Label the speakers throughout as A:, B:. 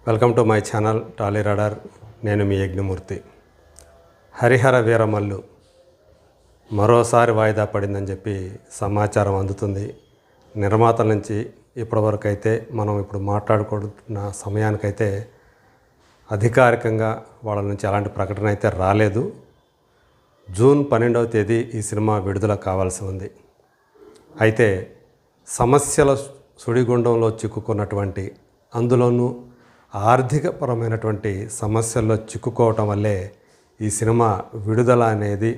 A: Welcome to my channel Tally radar. నేను మీ యజ్ఞమూర్తి. హరిహర వీరమల్లు మరోసారి వాయిదా పడిందని చెప్పి సమాచారం అందుతుంది. నిర్మాతల నుంచి ఇప్పటివరకు అయితే మనం ఇప్పుడు మాట్లాడుకుంటున్న సమయానికైతే అధికారికంగా వాళ్ళ నుంచి అలాంటి ప్రకటన అయితే రాలేదు. జూన్ 12వ తేదీ ఈ సినిమా విడుదల కావాల్సి ఉంది. అయితే సమస్యల సుడిగుండంలో చిక్కుకున్నటువంటి, అందులోనూ ఆర్థికపరమైనటువంటి సమస్యల్లో చిక్కుకోవటం వల్లే ఈ సినిమా విడుదల అనేది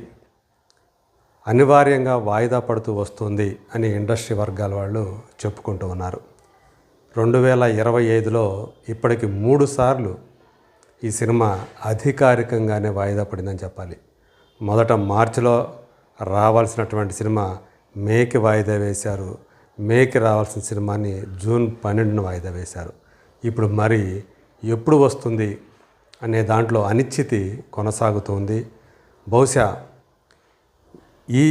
A: అనివార్యంగా వాయిదా పడుతూ వస్తుంది అని ఇండస్ట్రీ వర్గాల వాళ్ళు చెప్పుకుంటూ ఉన్నారు. 2025లో ఇప్పటికి 3 సార్లు ఈ సినిమా అధికారికంగానే వాయిదా పడిందని చెప్పాలి. మొదట మార్చిలో రావాల్సినటువంటి సినిమా మేకి వాయిదా వేశారు. మేకి రావాల్సిన సినిమాని జూన్ 12న వాయిదా వేశారు. ఇప్పుడు మరి ఎప్పుడు వస్తుంది అనే దాంట్లో అనిశ్చితి కొనసాగుతుంది. బహుశా ఈ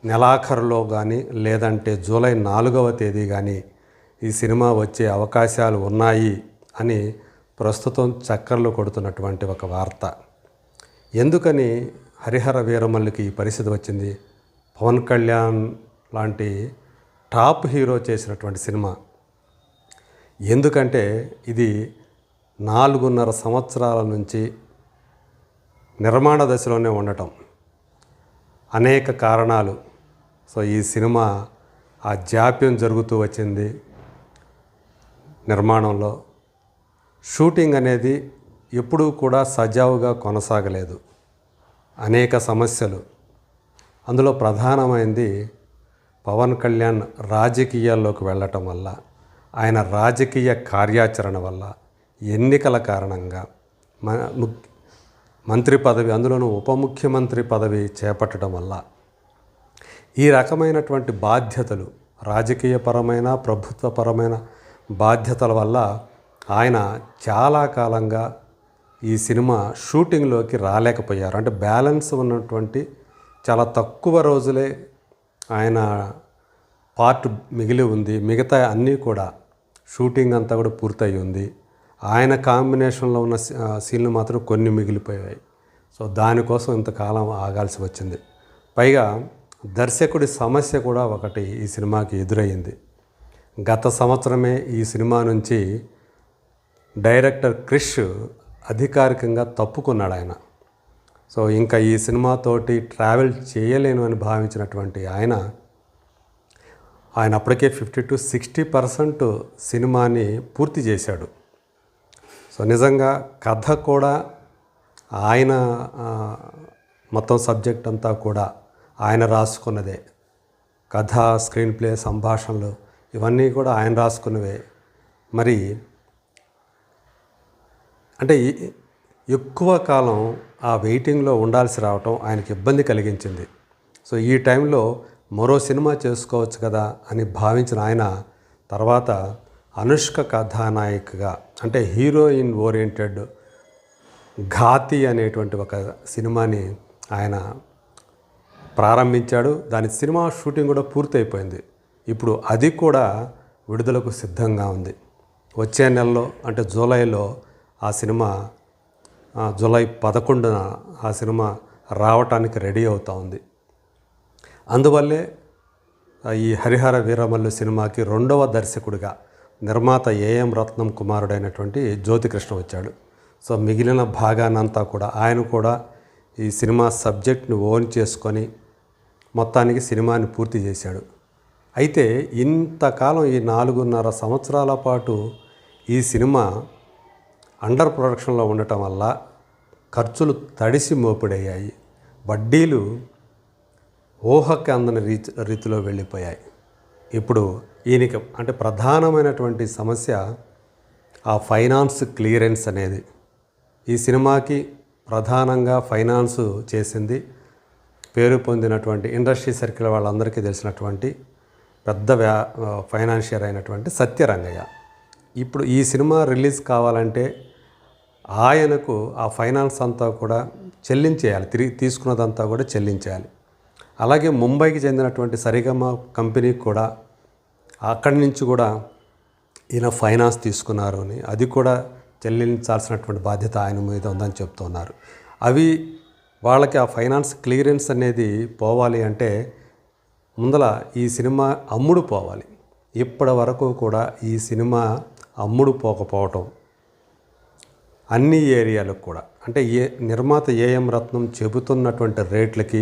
A: నెలాఖరులో కానీ లేదంటే జూలై 4వ తేదీ కానీ ఈ సినిమా వచ్చే అవకాశాలు ఉన్నాయి అని ప్రస్తుతం చక్కర్లు కొడుతున్నటువంటి ఒక వార్త. ఎందుకని హరిహర వీరమల్లుకి ఈ పరిస్థితి వచ్చింది? పవన్ కళ్యాణ్ లాంటి టాప్ హీరో చేసినటువంటి సినిమా. ఎందుకంటే ఇది 4.5 సంవత్సరాల నుంచి నిర్మాణ దశలోనే ఉండటం, అనేక కారణాలు. సో ఈ సినిమా ఆ జాప్యం జరుగుతూ వచ్చింది. నిర్మాణంలో షూటింగ్ అనేది ఎప్పుడూ కూడా సజావుగా కొనసాగలేదు. అనేక సమస్యలు. అందులో ప్రధానమైనది పవన్ కళ్యాణ్ రాజకీయాల్లోకి వెళ్ళటం వల్ల, ఆయన రాజకీయ కార్యాచరణ వల్ల, ఎన్నికల కారణంగా మంత్రి పదవి, అందులోనూ ఉప ముఖ్యమంత్రి పదవి చేపట్టడం వల్ల ఈ రకమైనటువంటి బాధ్యతలు, రాజకీయపరమైన ప్రభుత్వపరమైన బాధ్యతల వల్ల ఆయన చాలా కాలంగా ఈ సినిమా షూటింగ్లోకి రాలేకపోయారు. అంటే బ్యాలెన్స్ ఉన్నటువంటి చాలా తక్కువ రోజులే ఆయన పార్ట్ మిగిలి ఉంది. మిగతా అన్నీ కూడా షూటింగ్ అంతా కూడా పూర్తయి ఉంది. ఆయన కాంబినేషన్లో ఉన్న సీన్లు మాత్రం కొన్ని మిగిలిపోయాయి. సో దానికోసం ఇంతకాలం ఆగాల్సి వచ్చింది. పైగా దర్శకుడి సమస్య కూడా ఒకటి ఈ సినిమాకి ఎదురయ్యింది. గత సంవత్సరమే ఈ సినిమా నుంచి డైరెక్టర్ క్రిష్ అధికారికంగా తప్పుకున్నాడు ఆయన. సో ఇంకా ఈ సినిమాతోటి ట్రావెల్ చేయలేను అని భావించినటువంటి ఆయన అప్పటికే 50-60% సినిమాని పూర్తి చేశాడు. సో నిజంగా కథ కూడా ఆయన, మొత్తం సబ్జెక్ట్ అంతా కూడా ఆయన రాసుకున్నదే. కథ, స్క్రీన్ ప్లే, సంభాషణలు ఇవన్నీ కూడా ఆయన రాసుకున్నవే. మరి అంటే ఎక్కువ కాలం ఆ వెయిటింగ్లో ఉండాల్సి రావటం ఆయనకి ఇబ్బంది కలిగించింది. సో ఈ టైంలో మరో సినిమా చేసుకోవచ్చు కదా అని భావించిన ఆయన తర్వాత అనుష్క కథానాయికగా, అంటే హీరోయిన్ ఓరియంటెడ్ ఘాతి అనేటువంటి ఒక సినిమాని ఆయన ప్రారంభించాడు. దాని సినిమా షూటింగ్ కూడా పూర్తయిపోయింది. ఇప్పుడు అది కూడా విడుదలకు సిద్ధంగా ఉంది. వచ్చే నెలలో అంటే జూలైలో ఆ సినిమా, జూలై 11న ఆ సినిమా రావటానికి రెడీ అవుతూ ఉంది. అందువల్లే ఈ హరిహర వీరమల్లు సినిమాకి 2వ దర్శకుడిగా నిర్మాత ఏఎం రత్నం కుమారుడైనటువంటి జ్యోతికృష్ణ వచ్చాడు. సో మిగిలిన భాగానంతా కూడా ఆయన కూడా ఈ సినిమా సబ్జెక్ట్ని ఓన్ చేసుకొని మొత్తానికి సినిమాని పూర్తి చేశాడు. అయితే ఇంతకాలం ఈ 4.5 సంవత్సరాల పాటు ఈ సినిమా అండర్ ప్రొడక్షన్లో ఉండటం వల్ల ఖర్చులు తడిసి మోపుడయ్యాయి. వడ్డీలు ఊహకి అందని రీతిలో వెళ్ళిపోయాయి. ఇప్పుడు ఈయనకి అంటే ప్రధానమైనటువంటి సమస్య ఆ ఫైనాన్స్ క్లియరెన్స్ అనేది. ఈ సినిమాకి ప్రధానంగా ఫైనాన్స్ చేసింది పేరు పొందినటువంటి ఇండస్ట్రీ సర్కిల్ వాళ్ళందరికీ తెలిసినటువంటి పెద్ద ఫైనాన్షియర్ అయినటువంటి సత్యరంగయ్య. ఇప్పుడు ఈ సినిమా రిలీజ్ కావాలంటే ఆయనకు ఆ ఫైనాన్స్ అంతా కూడా చెల్లించేయాలి, తిరిగి తీసుకున్నదంతా కూడా చెల్లించేయాలి. అలాగే ముంబైకి చెందినటువంటి సరిగమ కంపెనీకి కూడా అక్కడి నుంచి కూడా ఈయన ఫైనాన్స్ తీసుకున్నారు అని, అది కూడా చెల్లించాల్సినటువంటి బాధ్యత ఆయన మీద ఉందని చెప్తున్నారు. అవి వాళ్ళకి ఆ ఫైనాన్స్ క్లియరెన్స్ అనేది పోవాలి అంటే ముందల ఈ సినిమా అమ్ముడు పోవాలి. ఇప్పటి వరకు కూడా ఈ సినిమా అమ్ముడు పోకపోవటం అన్ని ఏరియాలకు కూడా, అంటే నిర్మాత ఏఎం రత్నం చెబుతున్నటువంటి రేట్లకి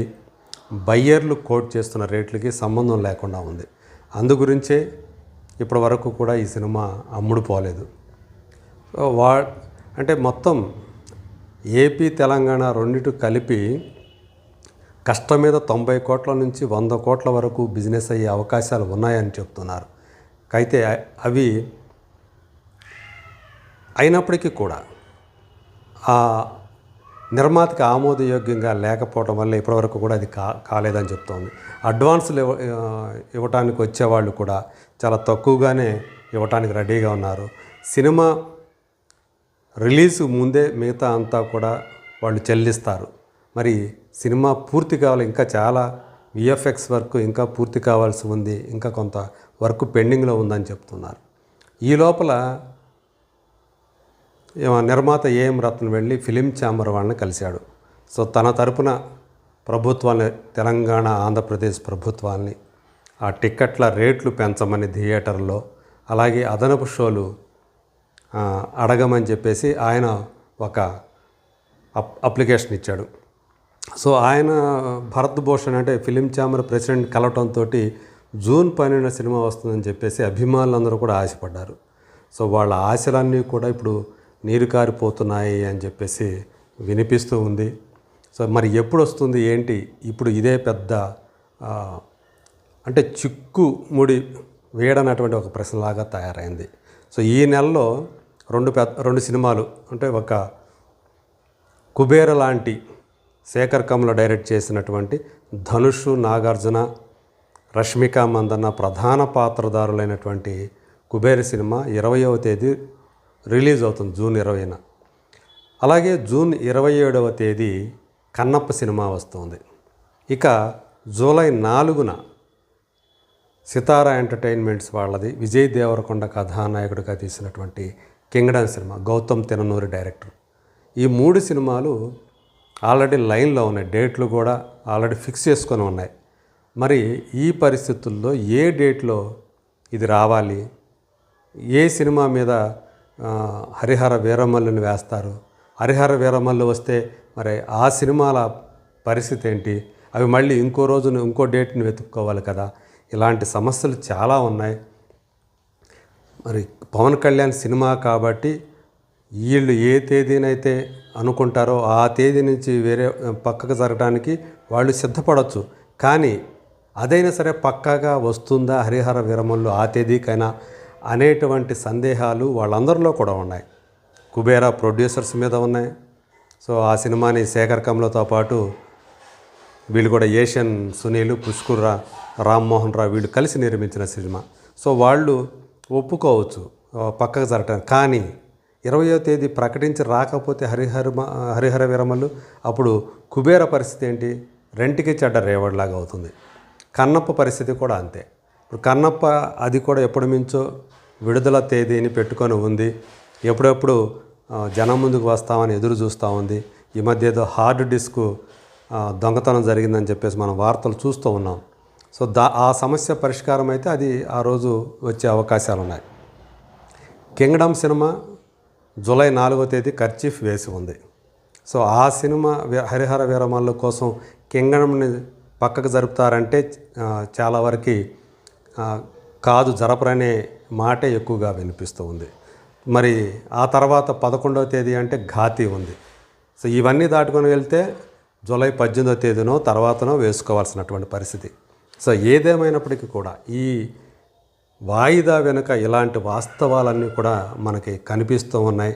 A: బయ్యర్లు కోట్ చేస్తున్న రేట్లకి సంబంధం లేకుండా ఉంది. అందు గురించే ఇప్పటి వరకు కూడా ఈ సినిమా అమ్ముడు పోలేదు. అంటే మొత్తం ఏపీ తెలంగాణ రెండిటి కలిపి కష్టం మీద 90 కోట్ల నుంచి 100 కోట్ల వరకు బిజినెస్ అయ్యే అవకాశాలు ఉన్నాయని చెప్తున్నారు. అయితే అవి అయినప్పటికీ కూడా ఆ నిర్మాతకి ఆమోదయోగ్యంగా లేకపోవడం వల్ల ఇప్పటివరకు కూడా అది కాలేదని చెప్తోంది. అడ్వాన్సులు ఇవ్వటానికి వచ్చేవాళ్ళు కూడా చాలా తక్కువగానే ఇవ్వటానికి రెడీగా ఉన్నారు. సినిమా రిలీజ్ ముందే మిగతా అంతా కూడా వాళ్ళు చెల్లిస్తారు. మరి సినిమా పూర్తి కావాలి, ఇంకా చాలా విఎఫ్ఎక్స్ వర్క్ ఇంకా పూర్తి కావాల్సి ఉంది, ఇంకా కొంత వర్క్ పెండింగ్లో ఉందని చెప్తున్నారు. ఈ లోపల నిర్మాత ఏఎం రత్నం వెళ్ళి ఫిలిం ఛాంబర్ వాళ్ళని కలిశాడు. సో తన తరపున ప్రభుత్వాన్ని, తెలంగాణ ఆంధ్రప్రదేశ్ ప్రభుత్వాన్ని ఆ టిక్కెట్ల రేట్లు పెంచమని థియేటర్లో, అలాగే అదనపు షోలు అడగమని చెప్పేసి ఆయన ఒక అప్లికేషన్ ఇచ్చాడు. సో ఆయన భరత్ భూషణ్ అంటే ఫిలిం ఛాంబర్ ప్రెసిడెంట్ కలవటంతో జూన్ 12 సినిమా వస్తుందని చెప్పేసి అభిమానులందరూ కూడా ఆశపడ్డారు. సో వాళ్ళ ఆశలన్నీ కూడా ఇప్పుడు నీరు కారిపోతున్నాయి అని చెప్పేసి వినిపిస్తూ ఉంది. సో మరి ఎప్పుడు వస్తుంది ఏంటి? ఇప్పుడు ఇదే పెద్ద అంటే చిక్కుముడి వేయడనటువంటి ఒక ప్రశ్నలాగా తయారైంది. సో ఈ నెలలో రెండు సినిమాలు, అంటే ఒక కుబేర లాంటి శేఖర్ కమ్ల డైరెక్ట్ చేసినటువంటి ధనుష్, నాగార్జున, రష్మిక మందన్న ప్రధాన పాత్రధారులైనటువంటి కుబేర సినిమా 20వ తేదీ రిలీజ్ అవుతుంది, జూన్ 20న. అలాగే జూన్ 27వ తేదీ కన్నప్ప సినిమా వస్తుంది. ఇక జూలై 4న సితారా ఎంటర్టైన్మెంట్స్ వాళ్ళది విజయ్ దేవరకొండ కథానాయకుడిగా తీసినటువంటి కింగ్డమ్ సినిమా, గౌతమ్ తిననూరి డైరెక్టర్. ఈ 3 సినిమాలు ఆల్రెడీ లైన్లో ఉన్నాయి, డేట్లు కూడా ఆల్రెడీ ఫిక్స్ చేసుకొని ఉన్నాయి. మరి ఈ పరిస్థితుల్లో ఏ డేట్లో ఇది రావాలి, ఏ సినిమా మీద హరిహర వీరమల్లుని వేస్తారు, హరిహర వీరమల్లు వస్తే మరి ఆ సినిమాల పరిస్థితి ఏంటి, అవి మళ్ళీ ఇంకో రోజున ఇంకో డేట్ని వెతుక్కోవాలి కదా. ఇలాంటి సమస్యలు చాలా ఉన్నాయి. మరి పవన్ కళ్యాణ్ సినిమా కాబట్టి వీళ్ళు ఏ తేదీనైతే అనుకుంటారో ఆ తేదీ నుంచి వేరే పక్కకు జరగడానికి వాళ్ళు సిద్ధపడవచ్చు. కానీ అదైనా సరే పక్కాగా వస్తుందా హరిహర వీరమల్లు ఆ తేదీకైనా అనేటువంటి సందేహాలు వాళ్ళందరిలో కూడా ఉన్నాయి. కుబేరా ప్రొడ్యూసర్స్ మీద ఉన్నాయి. సో ఆ సినిమాని శేఖర్ కమ్లతో పాటు వీళ్ళు కూడా ఏషియన్ సునీల్, పుష్కర్ రామ్మోహన్ రావు వీళ్ళు కలిసి నిర్మించిన సినిమా. సో వాళ్ళు ఒప్పుకోవచ్చు పక్కకు జరగటానికి. కానీ 20వ తేదీ ప్రకటించి రాకపోతే హరిహర వీరమల్లు, అప్పుడు కుబేర పరిస్థితి ఏంటి? రెంట్కి చెడ్డ రేవడిలాగా అవుతుంది. కన్నప్ప పరిస్థితి కూడా అంతే. ఇప్పుడు కన్నప్ప అది కూడా ఎప్పటి నుంచో విడుదల తేదీని పెట్టుకొని ఉంది, ఎప్పుడెప్పుడు జనం ముందుకు వస్తామని ఎదురు చూస్తూ ఉంది. ఈ మధ్య ఏదో హార్డ్ డిస్క్ దొంగతనం జరిగిందని చెప్పేసి మనం వార్తలు చూస్తూ ఉన్నాం. సో ఆ సమస్య పరిష్కారం అయితే అది ఆ రోజు వచ్చే అవకాశాలు ఉన్నాయి. కింగ్డమ్ సినిమా జూలై 4వ తేదీ కర్చీఫ్ వేసి ఉంది. సో ఆ సినిమా హరిహర వీరమల్లు కోసం కింగ్డమ్ని పక్కకు జరుపుతారంటే చాలా వరకు కాదు, జరపరనే మాటే ఎక్కువగా వినిపిస్తూ ఉంది. మరి ఆ తర్వాత 11వ తేదీ అంటే ఘాతీ ఉంది. సో ఇవన్నీ దాటుకొని వెళ్తే జూలై 18వ తేదీనో తర్వాతనో వేసుకోవాల్సినటువంటి పరిస్థితి. సో ఏదేమైనప్పటికీ కూడా ఈ వాయిదా వెనుక ఇలాంటి వాస్తవాలన్నీ కూడా మనకి కనిపిస్తూ ఉన్నాయి.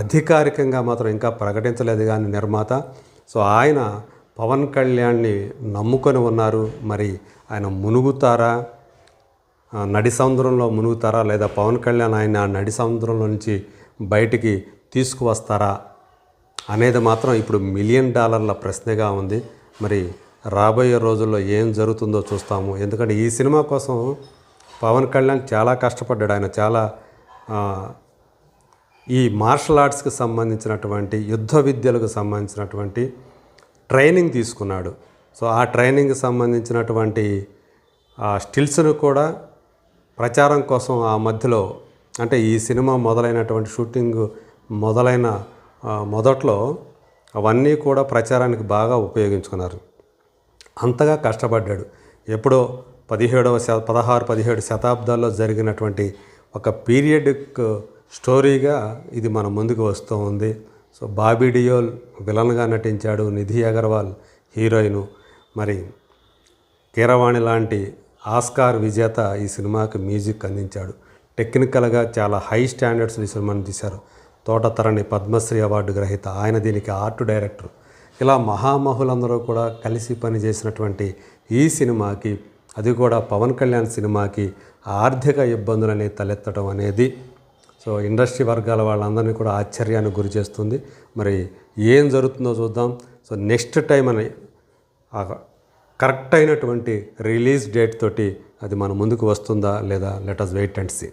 A: అధికారికంగా మాత్రం ఇంకా ప్రకటించలేదు కానీ నిర్మాత. సో ఆయన పవన్ కళ్యాణ్ని నమ్ముకొని ఉన్నారు. మరి ఆయన మునుగుతారా, నడి సముద్రంలో మునుగుతారా, లేదా పవన్ కళ్యాణ్ ఆయన నడి సముద్రంలో నుంచి బయటికి తీసుకువస్తారా అనేది మాత్రం ఇప్పుడు $1 మిలియన్ ప్రశ్నగా ఉంది. మరి రాబోయే రోజుల్లో ఏం జరుగుతుందో చూస్తాము. ఎందుకంటే ఈ సినిమా కోసం పవన్ కళ్యాణ్ చాలా కష్టపడ్డాడు. ఆయన చాలా ఈ మార్షల్ ఆర్ట్స్కి సంబంధించినటువంటి యుద్ధ విద్యలకు సంబంధించినటువంటి ట్రైనింగ్ తీసుకున్నాడు. సో ఆ ట్రైనింగ్కి సంబంధించినటువంటి స్టిల్స్ను కూడా ప్రచారం కోసం ఆ మధ్యలో అంటే ఈ సినిమా మొదలైనటువంటి షూటింగ్ మొదట్లో అవన్నీ కూడా ప్రచారానికి బాగా ఉపయోగించుకున్నారు. అంతగా కష్టపడ్డాడు. ఎప్పుడో 16-17 శతాబ్దాల్లో జరిగినటువంటి ఒక పీరియడిక్ స్టోరీగా ఇది మన ముందుకు వస్తూ ఉంది. సో బాబీ డియోల్ విలన్గా నటించాడు, నిధి అగర్వాల్ హీరోయిను, మరి కీరవాణి లాంటి ఆస్కార్ విజేత ఈ సినిమాకి మ్యూజిక్ అందించాడు. టెక్నికల్గా చాలా హై స్టాండర్డ్స్ ఈ సినిమాని తీశారు. తోటతరణి పద్మశ్రీ అవార్డు గ్రహీత ఆయన దీనికి ఆర్ట్ డైరెక్టర్. ఇలా మహామహులందరూ కూడా కలిసి పనిచేసినటువంటి ఈ సినిమాకి, అది కూడా పవన్ కళ్యాణ్ సినిమాకి ఆర్థిక ఇబ్బందులని తలెత్తడం అనేది సో ఇండస్ట్రీ వర్గాల వాళ్ళందరినీ కూడా ఆశ్చర్యానికి గురి చేస్తుంది. మరి ఏం జరుగుతుందో చూద్దాం. సో నెక్స్ట్ టైం అని కరెక్ట్ అయినటువంటి రిలీజ్ డేట్ తోటి అది మన ముందుకు వస్తుందా లేదా, let us wait and see.